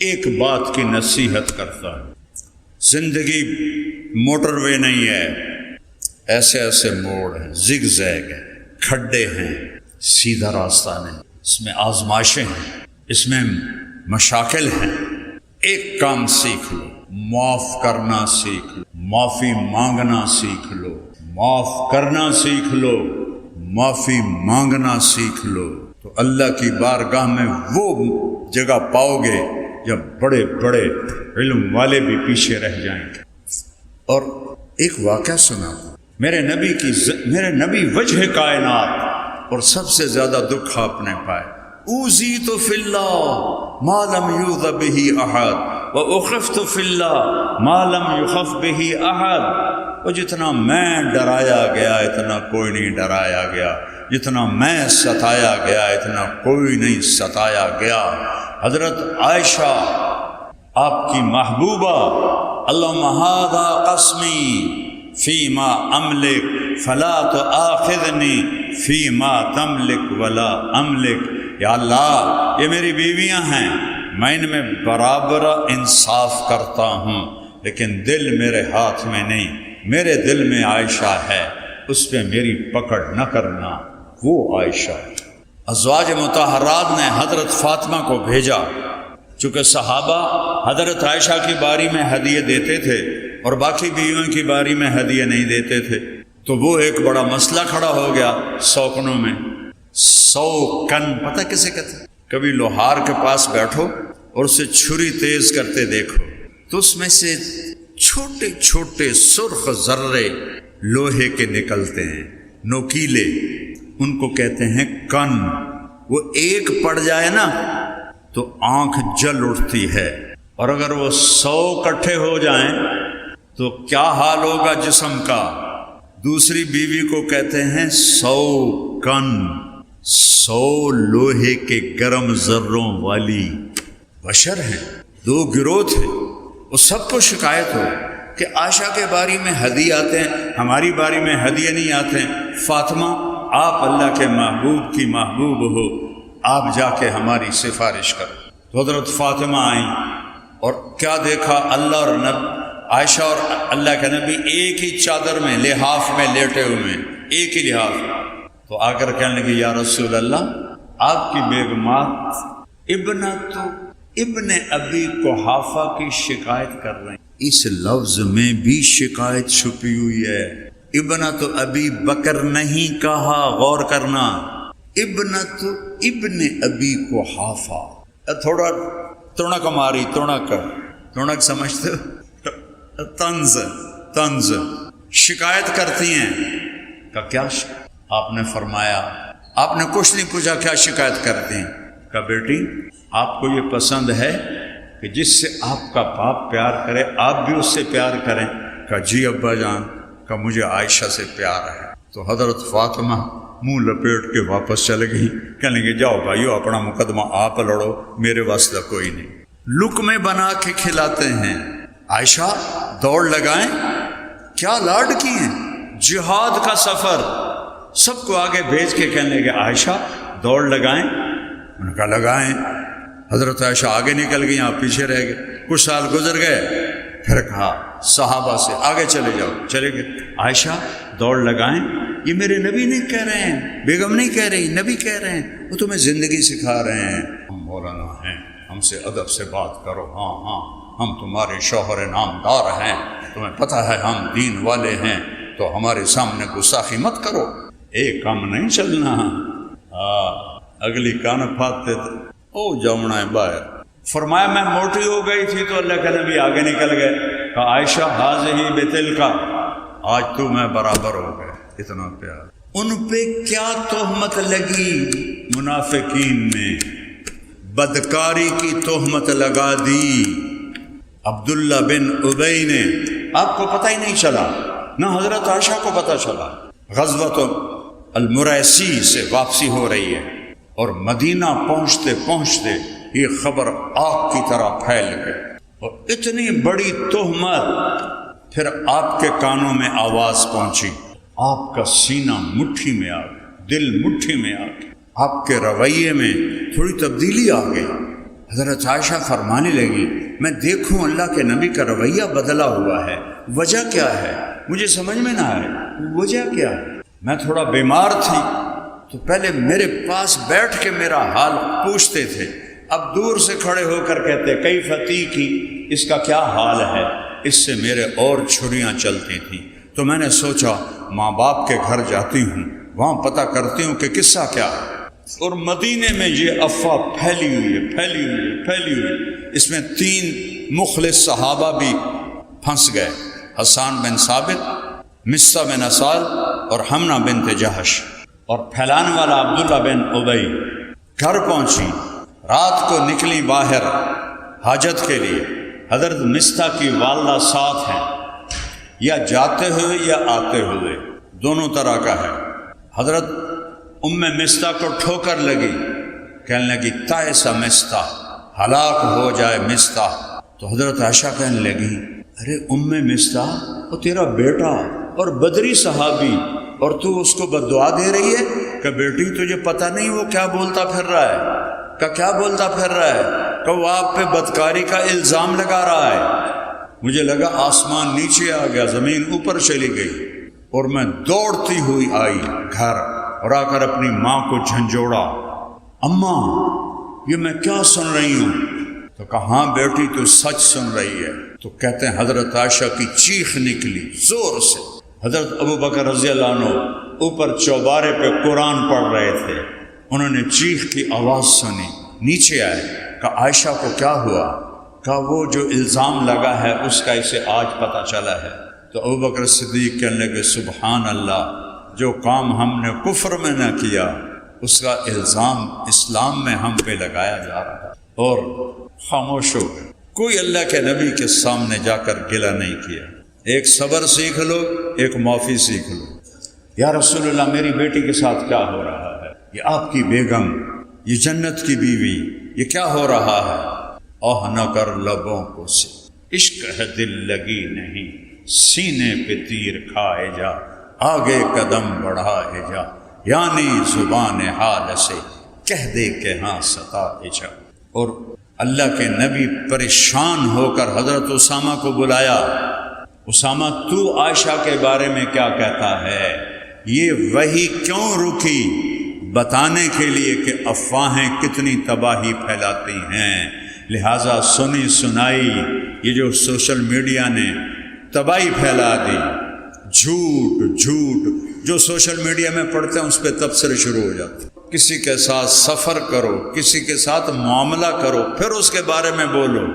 ایک بات کی نصیحت کرتا ہوں، زندگی موٹر وے نہیں ہے، ایسے ایسے موڑ ہیں، زگ زیگ ہیں، کھڈے ہیں، سیدھا راستہ نہیں، اس میں آزمائشیں ہیں، اس میں مشاکل ہیں۔ ایک کام سیکھ لو، معاف کرنا سیکھ لو، معافی مانگنا سیکھ لو، معاف کرنا سیکھ لو، معافی مانگنا سیکھ لو، تو اللہ کی بارگاہ میں وہ جگہ پاؤ گے جب بڑے بڑے علم والے بھی پیچھے رہ جائیں گے۔ اور ایک واقعہ سنا، میرے نبی وجہ کائنات، اور سب سے زیادہ دکھ آپ نے پائے، اوذیت فی اللہ ما لم یؤذ بہ احد واخفت فی اللہ ما لم یخف بہ احد۔ اور جتنا میں ڈرایا گیا اتنا کوئی نہیں ڈرایا گیا، جتنا میں ستایا گیا اتنا کوئی نہیں ستایا گیا۔ حضرت عائشہ آپ کی محبوبہ، اللہم ھذا قسمی فیما املک فلا تؤاخذنی فیما تملک ولا املک۔ یا اللہ، یہ میری بیویاں ہیں، میں ان میں برابر انصاف کرتا ہوں، لیکن دل میرے ہاتھ میں نہیں، میرے دل میں عائشہ ہے، اس پہ میری پکڑ نہ کرنا۔ وہ عائشہ ازواج مطہرات نے حضرت فاطمہ کو بھیجا، چونکہ صحابہ حضرت عائشہ کی باری میں ہدیے دیتے تھے اور باقی بیویوں کی باری میں ہدیے نہیں دیتے تھے، تو وہ ایک بڑا مسئلہ کھڑا ہو گیا سوکنوں میں۔ 100 کن پتہ کسے کہتے ہیں؟ کبھی لوہار کے پاس بیٹھو اور اسے چھری تیز کرتے دیکھو تو اس میں سے چھوٹے چھوٹے سرخ ذرے لوہے کے نکلتے ہیں، نوکیلے، ان کو کہتے ہیں کن۔ وہ ایک پڑ جائے نا تو آنکھ جل اٹھتی ہے، اور اگر وہ 100 اکٹھے ہو جائیں تو کیا حال ہوگا جسم کا۔ دوسری بیوی کو کہتے ہیں 100 کن، 100 لوہے کے گرم ذروں والی بشر ہیں۔ 2 گروہ تھے، وہ سب کو شکایت ہو کہ عائشہ کے باری میں ہدیے آتے ہیں، ہماری باری میں ہدیے نہیں آتے ہیں۔ فاطمہ، آپ اللہ کے محبوب کی محبوب ہو، آپ جا کے ہماری سفارش کرو۔ تو حضرت فاطمہ آئیں اور کیا دیکھا، اللہ اور عائشہ اور اللہ کے نبی ایک ہی چادر میں، لحاف میں لیٹے ہوئے، ایک ہی لحاف۔ تو آ کر کہنے لگے، یا رسول اللہ، آپ کی بیگمات ابن ابی قحافہ کی شکایت کر رہے ہیں۔ اس لفظ میں بھی شکایت چھپی ہوئی ہے، ابنت ابی بکر نہیں کہا، غور کرنا، ابن ابی قحافہ۔ تھوڑا تڑک ماری، تڑک سمجھتے ہو؟ طنز شکایت کرتی ہیں کہ کیا آپ نے فرمایا، آپ نے کچھ نہیں پوچھا، کیا شکایت کرتی ہیں؟ کہ بیٹی، آپ کو یہ پسند ہے کہ جس سے آپ کا باپ پیار کرے آپ بھی اس سے پیار کریں؟ کہ جی ابا جان، کہ مجھے عائشہ سے پیار ہے۔ تو حضرت فاطمہ منہ لپیٹ کے واپس چلے گئی، کہنے لگے، جاؤ بھائیو، اپنا مقدمہ آپ لڑو، میرے واسطہ کوئی نہیں۔ لقمے بنا کے کھلاتے ہیں۔ عائشہ دوڑ لگائیں، کیا لاڈ کی ہیں، جہاد کا سفر، سب کو آگے بھیج کے کہنے لگے، عائشہ دوڑ لگائیں۔ انہوں نے کہا لگائیں۔ حضرت عائشہ آگے نکل گئی، آپ پیچھے رہ گئے۔ کچھ سال گزر گئے، پھر کہا صحابہ سے، آگے چلے جاؤ، چلے گئے۔ عائشہ دوڑ لگائیں، یہ میرے نبی نہیں کہہ رہے ہیں، بیگم نہیں کہہ رہی، نبی کہہ رہے ہیں، وہ تمہیں زندگی سکھا رہے ہیں۔ ہم مولانا ہیں، ہم سے ادب سے بات کرو، ہاں ہم تمہارے شوہر نامدار ہیں، تمہیں پتہ ہے ہم دین والے ہیں، تو ہمارے سامنے گستاخی مت کرو، ایک کام نہیں چلنا۔ اگلی کان پھاتے تھے، او جمنا ہے باہر۔ فرمایا میں موٹی ہو گئی تھی تو اللہ کے نبی آگے نکل گئے، کہا عائشہ حاضہ بتل کا، آج تو میں برابر ہو گئے، اتنا پیار۔ ان پہ کیا تہمت لگی؟ منافقین نے بدکاری کی تہمت لگا دی۔ عبداللہ بن ابی نے، آپ کو پتہ ہی نہیں چلا، نہ حضرت عائشہ کو پتہ چلا۔ غزوۃ المریسی سے واپسی ہو رہی ہے اور مدینہ پہنچتے پہنچتے یہ خبر آگ کی طرح پھیل گئی، اور اتنی بڑی تہمت۔ پھر آپ کے کانوں میں آواز پہنچی، آپ کا سینہ مٹھی میں آ گیا، دل مٹھی میں آ گیا، آپ کے رویے میں تھوڑی تبدیلی آ گئی۔ حضرت عائشہ فرمانے لگی میں دیکھوں اللہ کے نبی کا رویہ بدلا ہوا ہے، وجہ کیا ہے؟ مجھے سمجھ میں نہ آئے وجہ کیا ہے۔ میں تھوڑا بیمار تھی تو پہلے میرے پاس بیٹھ کے میرا حال پوچھتے تھے، اب دور سے کھڑے ہو کر کہتے کئی فتح کی، اس کا کیا حال ہے؟ اس سے میرے اور چھریاں چلتی تھیں، تو میں نے سوچا ماں باپ کے گھر جاتی ہوں، وہاں پتہ کرتی ہوں کہ قصہ کیا ہے۔ اور مدینے میں یہ افواہ پھیلی ہوئی، اس میں 3 مخلص صحابہ بھی پھنس گئے، حسان بن ثابت، مصعب بن اسال اور حمنہ بنت جہش، اور پھیلانے والا عبداللہ بن ابی۔ گھر پہنچی، رات کو نکلی باہر حاجت کے لیے، حضرت مصطح کی والدہ ساتھ ہیں، یا جاتے ہوئے یا آتے ہوئے، دونوں طرح کا ہے۔ حضرت مصطح کو ٹھوکر لگی، کہنے لگی تائس مصطح، ہلاک ہو جائے مصطح۔ تو حضرت عائشہ کہنے لگی ارے مصطح وہ تیرا بیٹا اور بدری صحابی، اور تو اس کو بددعا دے رہی ہے کہ بیٹی تجھے پتہ نہیں وہ کیا بولتا پھر رہا ہے کہ وہ آپ پہ بدکاری کا الزام لگا رہا ہے۔ مجھے لگا آسمان نیچے آ گیا، زمین اوپر چلی گئی، اور میں دوڑتی ہوئی آئی گھر اور آ کر اپنی ماں کو جھنجھوڑا، اماں یہ میں کیا سن رہی ہوں؟ تو کہا ہاں بیٹی تو سچ سن رہی ہے۔ تو کہتے ہیں حضرت عائشہ کی چیخ نکلی زور سے۔ حضرت ابوبکر رضی اللہ عنہ اوپر چوبارے پہ قرآن پڑھ رہے تھے، انہوں نے چیخ کی آواز سنی، نیچے آئے، کہا عائشہ کو کیا ہوا؟ کہا وہ جو الزام لگا ہے اس کا اسے آج پتہ چلا ہے۔ تو ابوبکر صدیق کہنے لگے سبحان اللہ، جو کام ہم نے کفر میں نہ کیا اس کا الزام اسلام میں ہم پہ لگایا جا رہا ہے، اور خاموش ہو گئے۔ کوئی اللہ کے نبی کے سامنے جا کر گلہ نہیں کیا۔ ایک صبر سیکھ لو، ایک معافی سیکھ لو۔ یا رسول اللہ میری بیٹی کے ساتھ کیا ہو رہا ہے؟ یہ آپ کی بیگم، یہ جنت کی بیوی، یہ کیا ہو رہا ہے؟ اوہ نہ کر لبوں کو سے، عشق ہے دل لگی نہیں، سینے پہ تیر کھائے جا، آگے قدم بڑھائے جا، یعنی زبان حال سے کہہ دے کہ ہاں ستائے جا۔ اور اللہ کے نبی پریشان ہو کر حضرت اسامہ کو بلایا، اسامہ تو عائشہ کے بارے میں کیا کہتا ہے؟ یہ وحی کیوں رکی؟ بتانے کے لیے کہ افواہیں کتنی تباہی پھیلاتی ہیں، لہٰذا سنی سنائی یہ جو سوشل میڈیا نے تباہی پھیلا دی، جھوٹ جو سوشل میڈیا میں پڑھتے ہیں اس پہ تبصرے شروع ہو جاتے ہیں۔ کسی کے ساتھ سفر کرو، کسی کے ساتھ معاملہ کرو، پھر اس کے بارے میں بولو،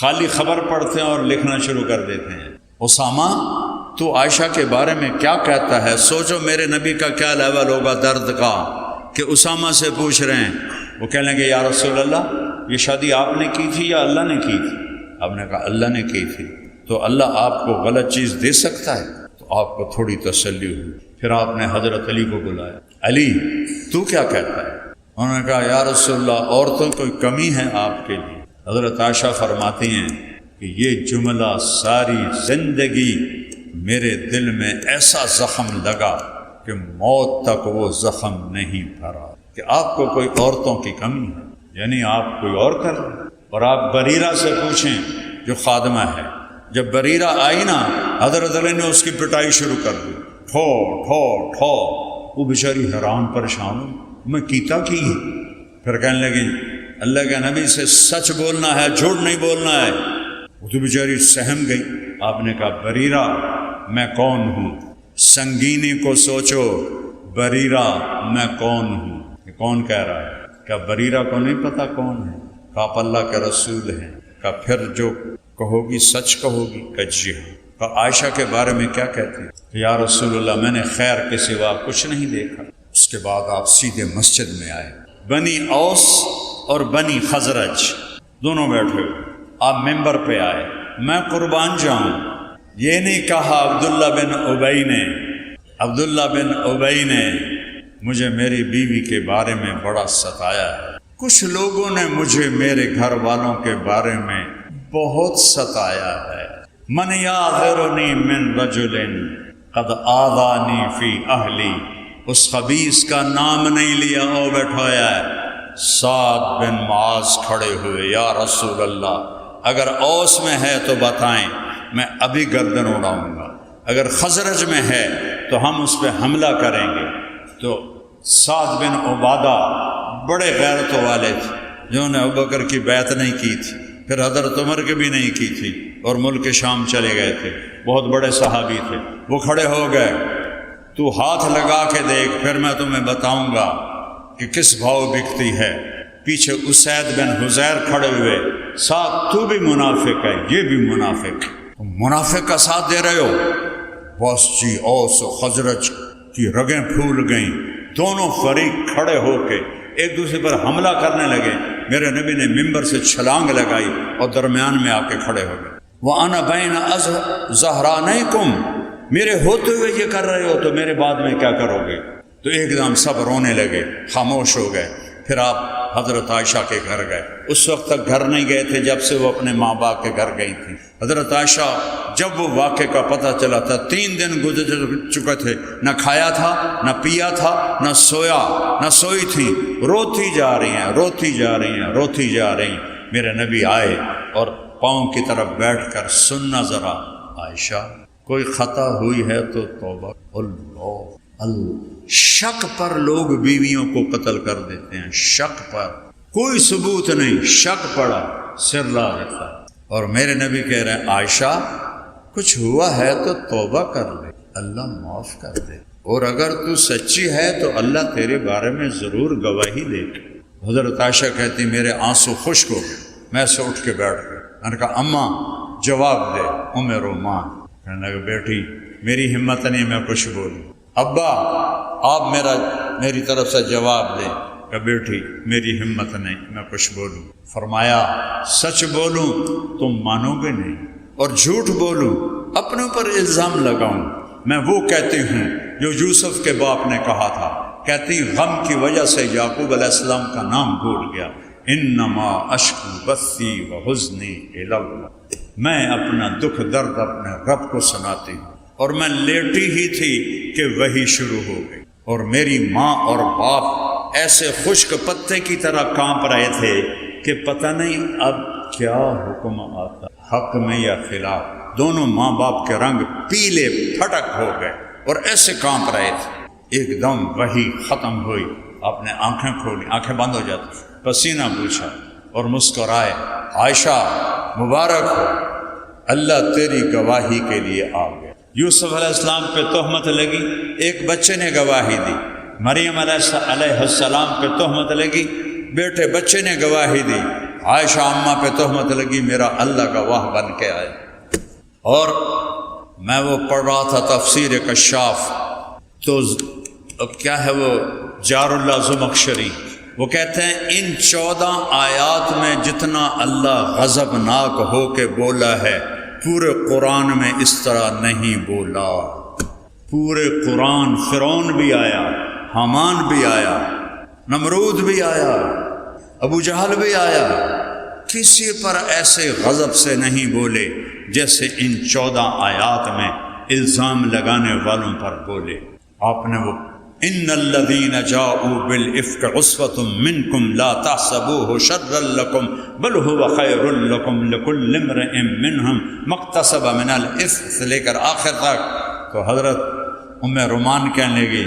خالی خبر پڑھتے ہیں اور لکھنا شروع کر دیتے ہیں۔ اسامہ تو عائشہ کے بارے میں کیا کہتا ہے؟ سوچو میرے نبی کا کیا لیول ہوگا درد کا کہ اسامہ سے پوچھ رہے ہیں۔ وہ کہنے لگے یا رسول اللہ یہ شادی آپ نے کی تھی یا اللہ نے کی تھی؟ آپ نے کہا اللہ نے کی تھی۔ تو اللہ آپ کو غلط چیز دے سکتا ہے؟ تو آپ کو تھوڑی تسلی ہوئی۔ پھر آپ نے حضرت علی کو بلایا، علی تو کیا کہتا ہے؟ انہوں نے کہا یا رسول اللہ عورتوں کوئی کمی ہے آپ کے لیے؟ حضرت عائشہ فرماتی ہیں کہ یہ جملہ ساری زندگی میرے دل میں ایسا زخم لگا کہ موت تک وہ زخم نہیں بھرا، کہ آپ کو کوئی عورتوں کی کمی ہے، یعنی آپ کوئی اور کر رہے۔ اور آپ بریرہ سے پوچھیں جو خادمہ ہے، جب بریرہ آئی نا حضرت علی نے اس کی پٹائی شروع کر دی، ٹھو ٹھو ٹھو۔ وہ بیچاری حیران پریشان ہو، میں کیتا کی ہے؟ پھر کہنے لگی اللہ کے نبی سے سچ بولنا ہے، جھوٹ نہیں بولنا ہے۔ وہ تو بیچاری سہم گئی۔ آپ نے کہا بریرہ میں کون ہوں؟ سنگینی کو سوچو، بریرہ میں کون ہوں؟ یہ کون کہہ رہا ہے؟ کیا بریرہ کو نہیں پتا کون ہے؟ کہ آپ اللہ کے رسول ہیں۔ کہ پھر جو کہو گی سچ کہو گی؟ کہ جی ہاں۔ کہ عائشہ کے بارے میں کیا کہتی ہے؟ کہ یا رسول اللہ میں نے خیر کے سوا کچھ نہیں دیکھا۔ اس کے بعد آپ سیدھے مسجد میں آئے، بنی اوس اور بنی خزرج دونوں بیٹھے ہوئے، آپ ممبر پہ آئے۔ میں قربان جاؤں، یہ نہیں کہا عبداللہ بن ابی نے مجھے میری بیوی کے بارے میں بڑا ستایا ہے، کچھ لوگوں نے مجھے میرے گھر والوں کے بارے میں بہت ستایا ہے۔ من یعذرنی من رجل قد آذانی فی اہلی، اس خبیث کا نام نہیں لیا، او بیٹھایا ہے، سعد بن معاذ کھڑے ہوئے، یا رسول اللہ اگر اوس میں ہے تو بتائیں، میں ابھی گردن اڑاؤں گا، اگر خزرج میں ہے تو ہم اس پہ حملہ کریں گے۔ تو سعد بن عبادہ بڑے غیرت والے تھے، جنہوں نے ابوبکر کی بیعت نہیں کی تھی، پھر حضرت عمر کی بھی نہیں کی تھی، اور ملک شام چلے گئے تھے، بہت بڑے صحابی تھے۔ وہ کھڑے ہو گئے، تو ہاتھ لگا کے دیکھ، پھر میں تمہیں بتاؤں گا کہ کس بھاؤ بکتی ہے۔ پیچھے اسید بن حزیر کھڑے ہوئے، ساتھ تو بھی منافق ہے، یہ بھی منافق ہے، تم منافق کا ساتھ دے رہے ہو۔ بس جی اوس و خزرج کی رگیں پھول گئیں، دونوں فریق کھڑے ہو کے ایک دوسرے پر حملہ کرنے لگے۔ میرے نبی نے ممبر سے چھلانگ لگائی اور درمیان میں آ کے کھڑے ہو گئے۔ وَأَنَا بَيْنَ ظَهْرَانَيْكُمْ، میرے ہوتے ہوئے یہ کر رہے ہو تو میرے بعد میں کیا کرو گے؟ تو ایک دم سب رونے لگے، خاموش ہو گئے۔ پھر آپ حضرت عائشہ کے گھر گئے۔ اس وقت تک گھر نہیں گئے تھے جب سے وہ اپنے ماں باپ کے گھر گئی تھیں۔ حضرت عائشہ جب وہ واقعے کا پتہ چلا تھا، 3 دن گزر چکے تھے، نہ کھایا تھا، نہ پیا تھا، نہ سویا، نہ سوئی تھی، روتی جا رہی ہیں، روتی جا رہی ہیں، روتی جا رہی ہیں۔ میرے نبی آئے اور پاؤں کی طرف بیٹھ کر، سننا ذرا عائشہ، کوئی خطا ہوئی ہے تو توبہ۔ شک پر لوگ بیویوں کو قتل کر دیتے ہیں، شک پر، کوئی ثبوت نہیں، شک پڑا سر لا رکھا۔ اور میرے نبی کہہ رہے ہیں عائشہ کچھ ہوا ہے تو توبہ کر لے، اللہ معاف کر دے، اور اگر تو سچی ہے تو اللہ تیرے بارے میں ضرور گواہی دے گا۔ حضرت عائشہ کہتی میرے آنسو خشک ہو گئے، میں سے اٹھ کے بیٹھ گیا۔ میں نے کہا اماں جواب دے، ام رومان کہنے لگا بیٹی میری ہمت نہیں میں کچھ بولوں۔ ابا آپ میری طرف سے جواب دیں کہ بیٹی میری ہمت نہیں میں کچھ بولوں۔ فرمایا سچ بولوں تم مانو گے نہیں، اور جھوٹ بولوں اپنے اوپر الزام لگاؤں، میں وہ کہتی ہوں جو یوسف کے باپ نے کہا تھا، کہتی غم کی وجہ سے یعقوب علیہ السلام کا نام بھول گیا، انما اشکو بثی وحزنی الی اللہ، میں اپنا دکھ درد اپنے رب کو سناتی ہوں۔ اور میں لیٹی ہی تھی کہ وہی شروع ہو گئی، اور میری ماں اور باپ ایسے خشک پتے کی طرح کانپ رہے تھے کہ پتہ نہیں اب کیا حکم آتا، حق میں یا خلاف۔ دونوں ماں باپ کے رنگ پیلے پھٹک ہو گئے اور ایسے کانپ رہے تھے۔ ایک دم وہی ختم ہوئی، آپ نے آنکھیں کھولی، آنکھیں بند ہو جاتی، پسینہ پوچھا اور مسکرائے، عائشہ مبارک ہو، اللہ تیری گواہی کے لیے آ گیا۔ یوسف علیہ السلام پہ تہمت لگی، ایک بچے نے گواہی دی۔ مریم علیہ السلام پہ تہمت لگی، بیٹے بچے نے گواہی دی۔ عائشہ اماں پہ تہمت لگی، میرا اللہ گواہ بن کے آئے۔ اور میں وہ پڑھ رہا تھا تفسیر کشاف، تو کیا ہے وہ جار اللہ زمخشری، وہ کہتے ہیں ان 14 آیات میں جتنا اللہ غضبناک ہو کے بولا ہے پورے قرآن میں اس طرح نہیں بولا۔ پورے قرآن فرعون بھی آیا، حامان بھی آیا، نمرود بھی آیا، ابو جہل بھی آیا، کسی پر ایسے غضب سے نہیں بولے جیسے ان 14 آیات میں الزام لگانے والوں پر بولے۔ آپ نے وہ ان الذین جاؤوا بالافک عصبۃ منکم لا تحسبوه شرا لکم بل هو خیر لکم لکل امرئ منہم ما اکتسب من الاثم سے لے کر آخر تک۔ تو حضرت ام رومان کہنے لگی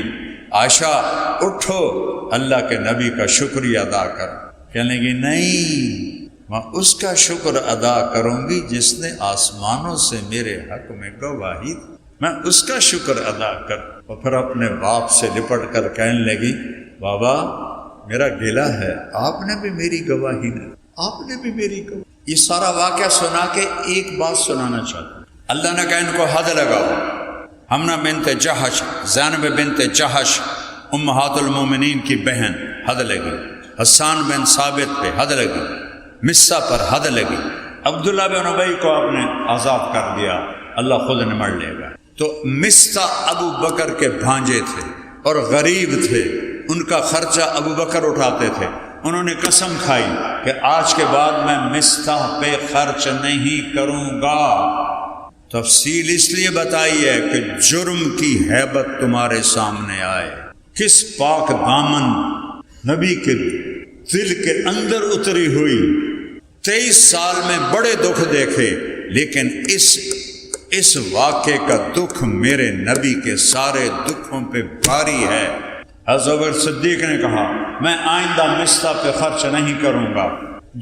عائشہ اٹھو اللہ کے نبی کا شکریہ ادا کر۔ کہنے لگی نہیں، میں اس کا شکر ادا کروں گی جس نے آسمانوں سے میرے حق میں گواہی دی، میں اس کا شکر ادا کر۔ اور پھر اپنے باپ سے لپٹ کر کہنے لگی بابا میرا گلہ ہے، آپ نے بھی میری گواہی نہیں، آپ نے بھی میری گواہی۔ یہ سارا واقعہ سنا کے ایک بات سنانا چاہتا ہوں، اللہ نے کہا ان کو حد لگاؤ۔ حمنہ بنت جہش، زینب بنت جہش امہات المومنین کی بہن، حد لگی۔ حسان بن ثابت پہ حد لگی، مصہ پر حد لگی۔ عبداللہ بن ابی کو آپ نے آزاد کر دیا، اللہ خود نمڑ لے گا۔ تو مصہ ابو بکر کے بھانجے تھے اور غریب تھے، ان کا خرچہ ابو بکر اٹھاتے تھے۔ انہوں نے قسم کھائی کہ آج کے بعد میں مصہ پہ خرچ نہیں کروں گا۔ تفصیل اس لیے بتائی ہے کہ جرم کی ہیبت تمہارے سامنے آئے۔ کس پاک دامن نبی کے دل کے اندر اتری ہوئی. 23 سال میں بڑے دکھ دیکھے، لیکن اس واقعے کا دکھ میرے نبی کے سارے دکھوں پہ بھاری ہے. حضرت صدیق نے کہا میں آئندہ مستہ پہ خرچ نہیں کروں گا.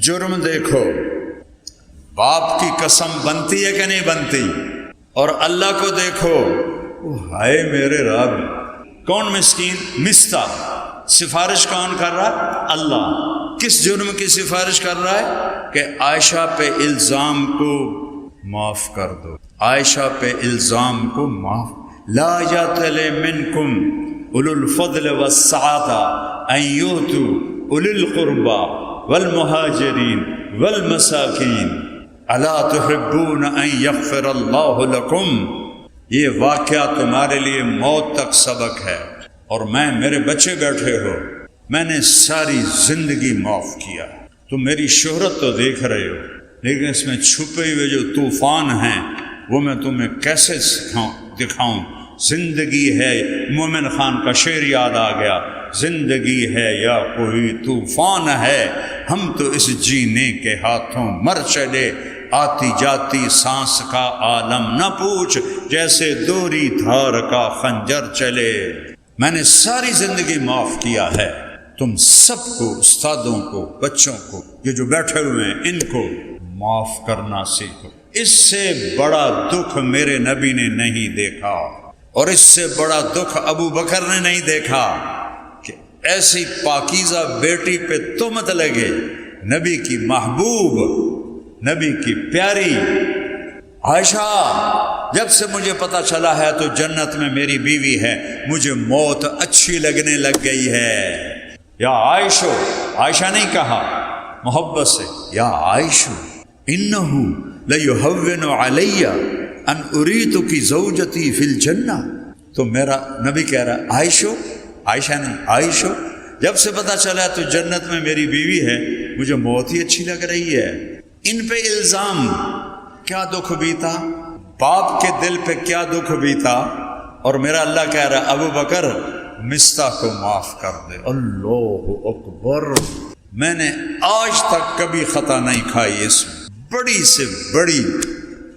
جرم دیکھو، باپ کی قسم بنتی ہے کہ نہیں بنتی؟ اور اللہ کو دیکھو، ہائے میرے رب. کون مسکین؟ مستہ. سفارش کون کر رہا؟ اللہ. کس جرم کی سفارش کر رہا ہے؟ کہ عائشہ پہ الزام کو معاف کر دو، عائشہ پہ الزام کو معاف. لا یأتل منکم اولو الفضل والسعۃ ان یؤتوا اولی القربى والمہاجرین والمساکین الا تحبون ان یغفر اللہ لکم. یہ واقعہ تمہارے لیے موت تک سبق ہے. اور میرے بچے بیٹھے ہو، میں نے ساری زندگی معاف کیا. تم میری شہرت تو دیکھ رہے ہو، لیکن اس میں چھپے ہوئے جو طوفان ہیں وہ میں تمہیں کیسے دکھاؤں. زندگی ہے، مومن خان کا شعر یاد آ گیا. زندگی ہے یا کوئی طوفان ہے، ہم تو اس جینے کے ہاتھوں مر چلے. آتی جاتی سانس کا عالم نہ پوچھ، جیسے دوری دھار کا خنجر چلے. میں نے ساری زندگی معاف کیا ہے. تم سب کو، استادوں کو، بچوں کو، یہ جو بیٹھے ہوئے ہیں، ان کو معاف کرنا سیکھو. اس سے بڑا دکھ میرے نبی نے نہیں دیکھا، اور اس سے بڑا دکھ ابو بکر نے نہیں دیکھا کہ ایسی پاکیزہ بیٹی پہ تہمت لگے. نبی کی محبوب، نبی کی پیاری عائشہ، جب سے مجھے پتا چلا ہے تو جنت میں میری بیوی ہے، مجھے موت اچھی لگنے لگ گئی ہے. یا عائشو، عائشہ نہیں کہا محبت سے، یا عائشو انہو لیہون علی ان اریتک زوجتی فی الجنہ. تو میرا نبی کہہ رہا ہے عائشو، عائشہ نہیں، عائشو، جب سے پتا چلا تو جنت میں میری بیوی ہے، مجھے موت ہی اچھی لگ رہی ہے. ان پہ الزام، کیا دکھ بیتا، باپ کے دل پہ کیا دکھ بیتا. اور میرا اللہ کہہ رہا ہے ابو بکر مستہ کو معاف کر دے. اللہ اکبر. میں نے آج تک کبھی خطا نہیں کھائی. اس بڑی سے بڑی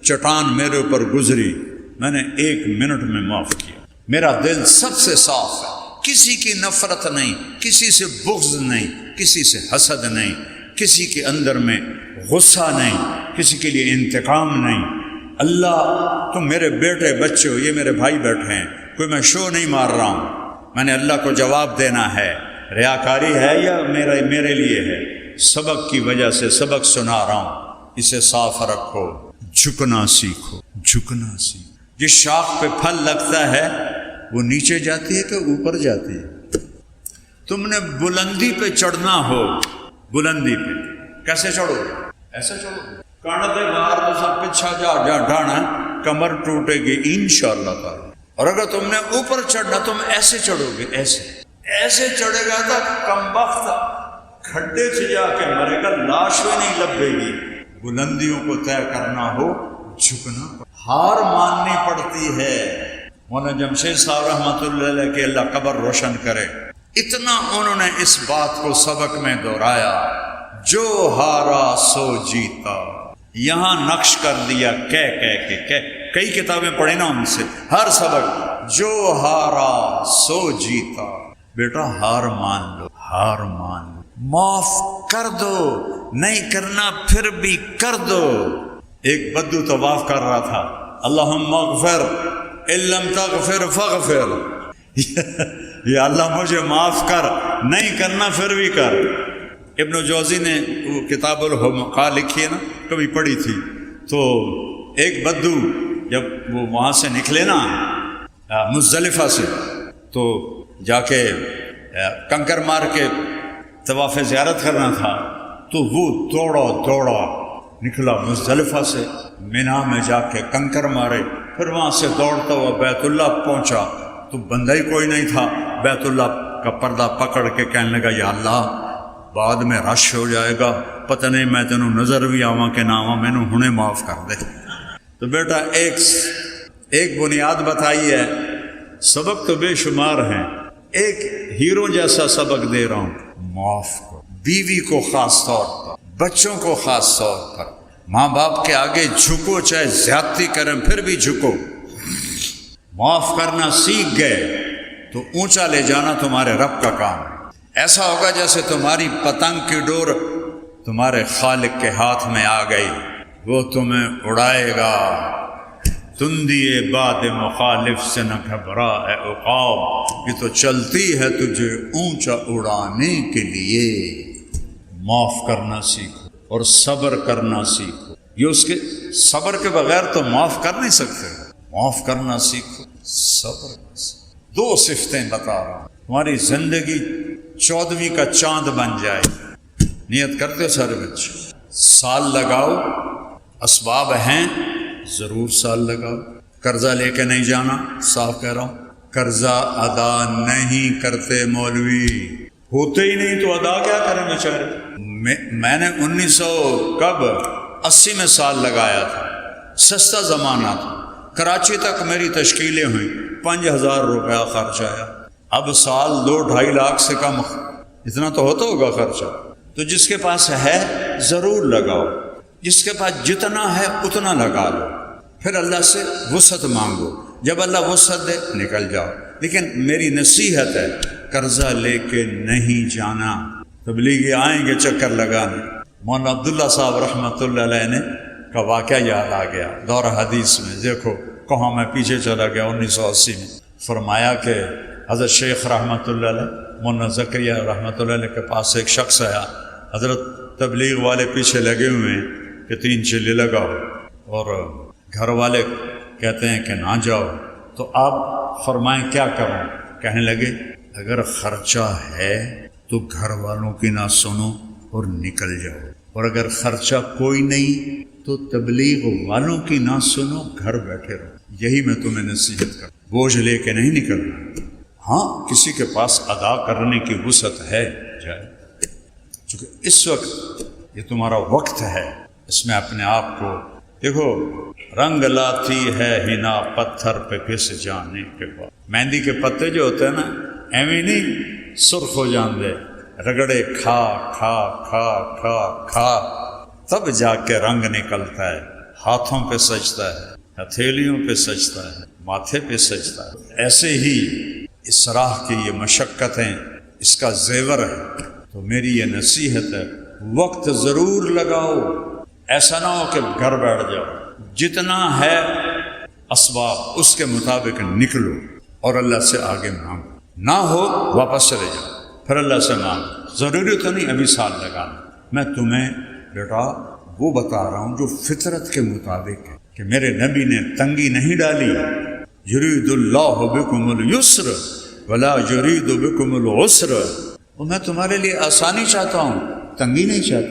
چٹان میرے اوپر گزری، میں نے 1 منٹ میں معاف کیا. میرا دل سب سے صاف ہے، کسی کی نفرت نہیں، کسی سے بغض نہیں، کسی سے حسد نہیں، کسی کے اندر میں غصہ نہیں، کسی کے لیے انتقام نہیں. اللہ تم میرے بیٹے بچے ہو، یہ میرے بھائی بیٹھے ہیں، کوئی میں شو نہیں مار رہا ہوں. میں نے اللہ کو جواب دینا ہے. ریاکاری ہے یا میرے لیے ہے؟ سبق کی وجہ سے سبق سنا رہا ہوں. اسے صاف رکھو، جھکنا سیکھو، جھکنا سیکھو. جس شاخ پہ پھل لگتا ہے وہ نیچے جاتی ہے کہ اوپر جاتی ہے؟ تم نے بلندی پہ چڑھنا ہو، بلندی پہ کیسے چڑھو؟ ایسے چڑھو. کانڈ دے باہر تو سب پچھا جا ڈھانا، کمر ٹوٹے گی انشاءاللہ تعالی. اور اگر تم نے اوپر چڑھنا تم ایسے چڑھو گے، ایسے چڑھے گا تو کمبخت کھڈے سے جا کے مرے گا، لاش بھی نہیں لبے گی. بلندیوں کو طے کرنا ہو، جھکنا، ہار ماننی پڑتی ہے. مولانا جمشید صاحب رحمۃ اللہ علیہ کے اللہ قبر روشن کرے، اتنا انہوں نے اس بات کو سبق میں دہرایا، جو ہارا سو جیتا. یہاں نقش کر دیا کئی کتابیں پڑھی نا ان سے، ہر سبق جو ہارا سو جیتا. بیٹا ہار مان لو، ہار مان لو، معاف کر دو، نہیں کرنا پھر بھی کر دو. ایک بدو طواف کر رہا تھا، اللہم اغفر ان لم تغفر فاغفر. یا اللہ مجھے معاف کر، نہیں کرنا پھر بھی کر. ابن جوزی نے وہ کتاب الحمقاء لکھی ہے نا، کبھی پڑھی تھی. تو ایک بدو جب وہ وہاں سے نکلے نا مزدلفہ سے، تو جا کے کنکر مار کے طواف زیارت کرنا تھا، تو وہ دوڑا نکلا مزدلفہ سے، مینا میں جا کے کنکر مارے، پھر وہاں سے دوڑتا ہوا بیت اللہ پہنچا تو بندہ ہی کوئی نہیں تھا. بیت اللہ کا پردہ پکڑ کے کہنے لگا یا اللہ بعد میں رش ہو جائے گا، پتہ نہیں میں تینوں نظر بھی آواں کہ نہ آواں، میں نے ہنے معاف کر دے. تو بیٹا ایک بنیاد بتائی ہے، سبق تو بے شمار ہیں، ایک ہیرو جیسا سبق دے رہا ہوں، معاف کرو. بیوی کو خاص طور پر، بچوں کو خاص طور پر، ماں باپ کے آگے جھکو، چاہے زیادتی کریں پھر بھی جھکو۔ معاف کرنا سیکھ گئے تو اونچا لے جانا تمہارے رب کا کام ہے۔ ایسا ہوگا جیسے تمہاری پتنگ کی ڈور تمہارے خالق کے ہاتھ میں آ گئی، وہ تمہیں اڑائے گا۔ تندیے باد مخالف سے نہ گھبرا اے عقاب، یہ تو چلتی ہے تجھے اونچا اڑانے کے لیے۔ معاف کرنا سیکھو اور صبر کرنا سیکھو، یہ اس کے صبر کے بغیر تو معاف کر نہیں سکتے۔ معاف کرنا سیکھو، صبر کرنا سیکھو۔ دو صفتیں بتا رہا ہوں، تمہاری زندگی 14ویں کا چاند بن جائے۔ نیت کرتے ہو سارے بچے؟ سال لگاؤ، اسباب ہیں ضرور سال لگاؤ۔ قرضہ لے کے نہیں جانا، صاف کہہ رہا ہوں، قرضہ ادا نہیں کرتے مولوی، ہوتے ہی نہیں تو ادا کیا کریں بیچارے۔ میں نے 1980 میں سال لگایا تھا، سستا زمانہ تھا، کراچی تک میری تشکیلیں ہوئیں، 5000 روپیہ خرچ آیا۔ اب سال 2-2.5 لاکھ سے کم، اتنا تو ہوتا ہوگا خرچہ۔ تو جس کے پاس ہے ضرور لگاؤ، جس کے پاس جتنا ہے اتنا لگا لو، پھر اللہ سے وسعت مانگو، جب اللہ وسعت دے نکل جاؤ۔ لیکن میری نصیحت ہے، قرضہ لے کے نہیں جانا۔ تبلیغی آئیں گے چکر لگانے۔ مولانا عبداللہ صاحب رحمۃ اللہ علیہ نے کا واقعہ یاد آ گیا دور حدیث میں، دیکھو کہاں میں پیچھے چلا گیا۔ 1980 میں فرمایا کہ حضرت شیخ رحمۃ اللہ علیہ، مولانا زکریا رحمۃ اللہ علیہ کے پاس ایک شخص آیا، حضرت تبلیغ والے پیچھے لگے ہوئے ہیں کہ 3 چلے لگاؤ، اور گھر والے کہتے ہیں کہ نہ جاؤ، تو آپ فرمائیں کیا کروں؟ کہنے لگے اگر خرچہ ہے تو گھر والوں کی نہ سنو اور نکل جاؤ، اور اگر خرچہ کوئی نہیں تو تبلیغ والوں کی نہ سنو، گھر بیٹھے رہو۔ یہی میں تمہیں نصیحت کروں، بوجھ لے کے نہیں نکلنا۔ ہاں کسی کے پاس ادا کرنے کی وسعت ہے جائے، چونکہ اس وقت یہ تمہارا وقت ہے، اس میں اپنے آپ کو دیکھو۔ رنگ لاتی ہے ہنا پتھر پہ کس جانے کے بعد، مہندی کے پتے جو ہوتے ہیں نا، ایویں نہیں سرخ ہو جاندے، رگڑے کھا کھا کھا کھا کھا تب جا کے رنگ نکلتا ہے۔ ہاتھوں پہ سجتا ہے، ہتھیلیوں پہ سجتا ہے، ماتھے پہ سجتا ہے۔ ایسے ہی اس راہ کی یہ مشقتیں اس کا زیور ہے۔ تو میری یہ نصیحت ہے، وقت ضرور لگاؤ، ایسا نہ ہو کہ گھر بیٹھ جاؤ۔ جتنا ہے اسباب اس کے مطابق نکلو اور اللہ سے آگے مانگو، نہ ہو واپس چلے جاؤ، پھر اللہ سے مانگو۔ ضروری تو نہیں ابھی سال لگانا، میں تمہیں بیٹا وہ بتا رہا ہوں جو فطرت کے مطابق ہے، کہ میرے نبی نے تنگی نہیں ڈالی۔ یرید اللہ بکم اليسر ولا یرید بکم العسر، اور میں تمہارے لیے آسانی چاہتا ہوں، تنگی نہیں چاہتا۔